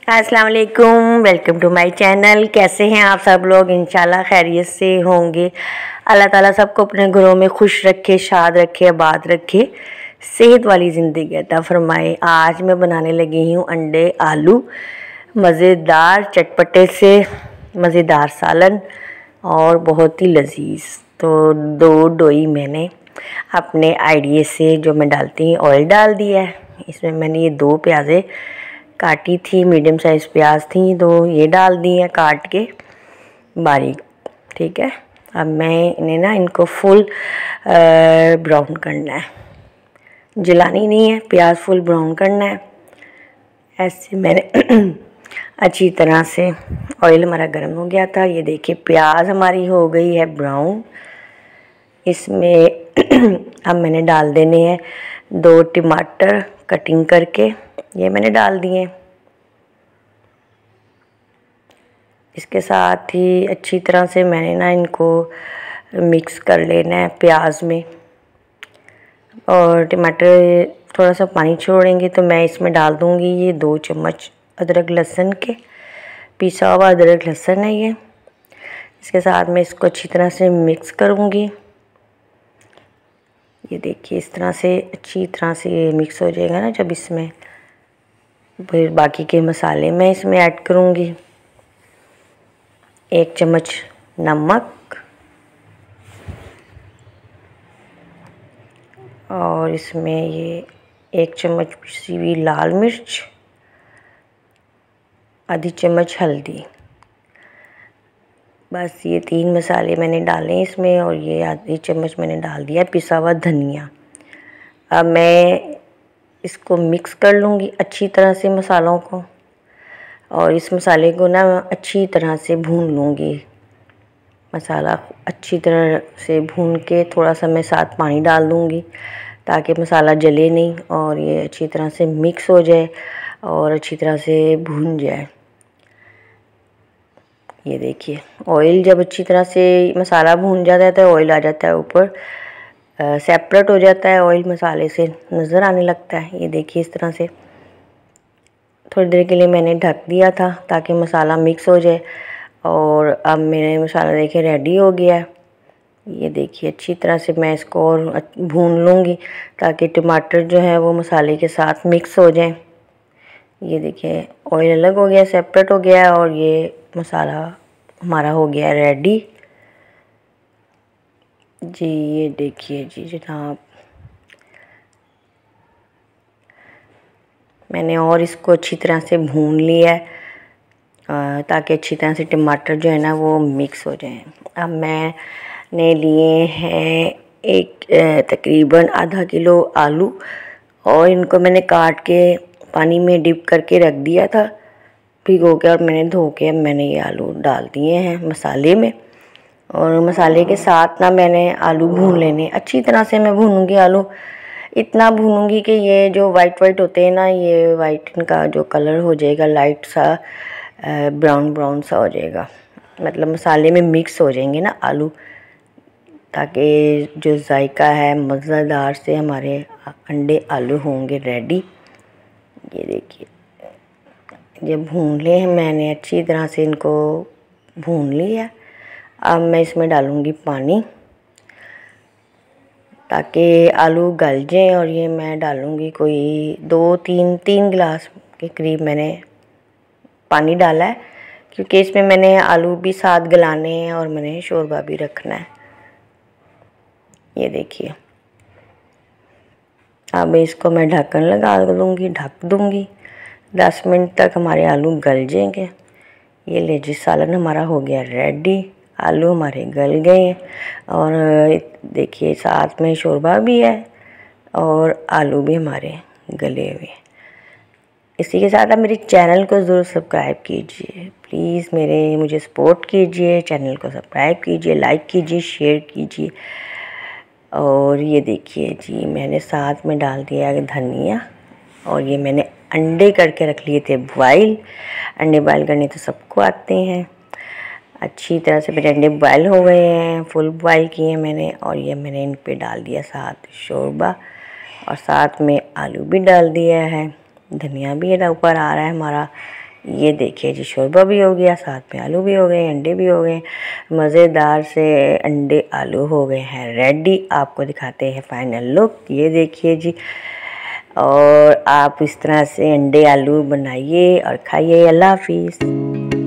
अस्सलाम वालेकुम, welcome to my channel. कैसे हैं आप सब लोग? इंशाल्लाह खैरियत से होंगे। अल्लाह ताला सबको अपने घरों में खुश रखे, शाद रखे, आबाद रखे, सेहत वाली ज़िंदगी अता फरमाए। आज मैं बनाने लगी हूँ अंडे आलू, मज़ेदार चटपटे से मज़ेदार सालन और बहुत ही लजीज। तो दो डोई मैंने अपने आइडिया से जो मैं डालती हूँ ऑयल डाल दिया है। इसमें मैंने ये 2 प्याज़ें काटी थी, मीडियम साइज़ प्याज थी, तो ये डाल दी है काट के बारीक। ठीक है, अब मैं इनको फुल ब्राउन करना है, जलानी नहीं है, प्याज फुल ब्राउन करना है। ऐसे मैंने अच्छी तरह से ऑयल हमारा गर्म हो गया था। ये देखिए प्याज हमारी हो गई है ब्राउन। इसमें अब मैंने डाल देने हैं 2 टमाटर कटिंग करके, ये मैंने डाल दिए। इसके साथ ही अच्छी तरह से मैंने इनको मिक्स कर लेना है प्याज में। और टमाटर थोड़ा सा पानी छोड़ेंगे तो मैं इसमें डाल दूँगी ये 2 चम्मच अदरक लहसुन के, पिसा हुआ अदरक लहसुन है ये। इसके साथ मैं इसको अच्छी तरह से मिक्स करूँगी। ये देखिए इस तरह से अच्छी तरह से ये मिक्स हो जाएगा ना जब इसमें, फिर बाकी के मसाले मैं इसमें ऐड करूँगी। 1 चम्मच नमक और इसमें ये 1 चम्मच पिसी हुई लाल मिर्च, आधी चम्मच हल्दी। बस ये 3 मसाले मैंने डाले इसमें और ये आधी चम्मच मैंने डाल दिया पिसा हुआ धनिया। अब मैं इसको मिक्स कर लूँगी अच्छी तरह से मसालों को, और इस मसाले को ना अच्छी तरह से भून लूँगी। मसाला अच्छी तरह से भून के थोड़ा सा मैं साथ पानी डाल दूँगी ताकि मसाला जले नहीं और ये अच्छी तरह से मिक्स हो जाए और अच्छी तरह से भून जाए। ये देखिए ऑयल जब अच्छी तरह से मसाला भून जाता है तो ऑयल आ जाता है ऊपर, सेपरेट हो जाता है ऑयल, मसाले से नज़र आने लगता है। ये देखिए इस तरह से थोड़ी देर के लिए मैंने ढक दिया था ताकि मसाला मिक्स हो जाए। और अब मेरे मसाला देखिए रेडी हो गया है। ये देखिए अच्छी तरह से मैं इसको और भून लूँगी ताकि टमाटर जो है वो मसाले के साथ मिक्स हो जाए। ये देखिए ऑयल अलग हो गया, सेपरेट हो गया और ये मसाला हमारा हो गया रेडी जी। ये देखिए जी जनाब, मैंने और इसको अच्छी तरह से भून लिया है ताकि अच्छी तरह से टमाटर जो है ना वो मिक्स हो जाए। अब मैंने लिए हैं तकरीबन आधा किलो आलू और इनको मैंने काट के पानी में डिप करके रख दिया था भिगो के, और मैंने धो के मैंने ये आलू डाल दिए हैं मसाले में। और मसाले के साथ ना मैंने आलू भून लेने, अच्छी तरह से मैं भूनूंगी आलू, इतना भूनूंगी कि ये जो वाइट वाइट होते हैं ना, ये वाइट इनका जो कलर हो जाएगा लाइट सा ब्राउन ब्राउन सा हो जाएगा, मतलब मसाले में मिक्स हो जाएंगे ना आलू, ताकि जो जायका है मज़ेदार से हमारे अंडे आलू होंगे रेडी। ये देखिए जब भून ले हैं मैंने अच्छी तरह से इनको भून लिया। अब मैं इसमें डालूँगी पानी ताकि आलू गल जाएं, और ये मैं डालूँगी कोई 2-3 गिलास के करीब मैंने पानी डाला है, क्योंकि इसमें मैंने आलू भी साथ गलाने हैं और मैंने शोरबा भी रखना है। ये देखिए अब इसको मैं ढक्कन लगा दूँगी, ढक दूँगी। 10 मिनट तक हमारे आलू गल जाएंगे। ये ले जी सालन हमारा हो गया रेडी, आलू हमारे गल गए हैं और देखिए साथ में शोरबा भी है और आलू भी हमारे गले हुए हैं। इसी के साथ आप मेरे चैनल को ज़रूर सब्सक्राइब कीजिए प्लीज़, मुझे सपोर्ट कीजिए, चैनल को सब्सक्राइब कीजिए, लाइक कीजिए, शेयर कीजिए। और ये देखिए जी मैंने साथ में डाल दिया है धनिया, और ये मैंने अंडे करके रख लिए थे बॉयल। अंडे बॉयल करने तो सबको आते हैं। अच्छी तरह से मेरे अंडे बॉयल हो गए हैं, फुल बॉयल किए मैंने, और ये मैंने इन पे डाल दिया साथ शोरबा, और साथ में आलू भी डाल दिया है, धनिया भी ऊपर आ रहा है हमारा। ये देखिए जी, शोरबा भी हो गया, साथ में आलू भी हो गए, अंडे भी हो गए, मज़ेदार से अंडे आलू हो गए हैं रेडी। आपको दिखाते हैं फाइनल लुक, ये देखिए जी। और आप इस तरह से अंडे आलू बनाइए और खाइए। अल्लाह हाफिज़।